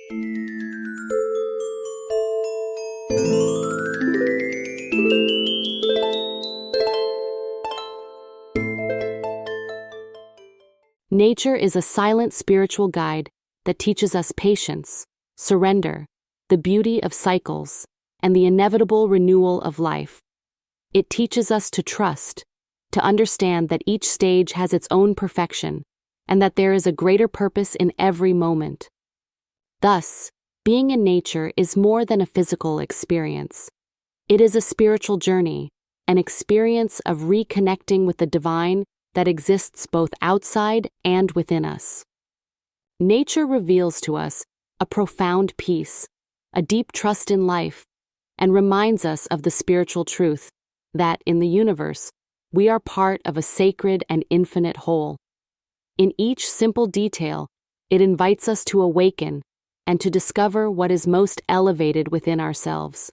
Nature is a silent spiritual guide that teaches us patience, surrender, the beauty of cycles, and the inevitable renewal of life. It teaches us to trust, to understand that each stage has its own perfection, and that there is a greater purpose in every moment. Thus, being in nature is more than a physical experience. It is a spiritual journey, an experience of reconnecting with the divine that exists both outside and within us. Nature reveals to us a profound peace, a deep trust in life, and reminds us of the spiritual truth that, in the universe, we are part of a sacred and infinite whole. In each simple detail, it invites us to awaken and to discover what is most elevated within ourselves.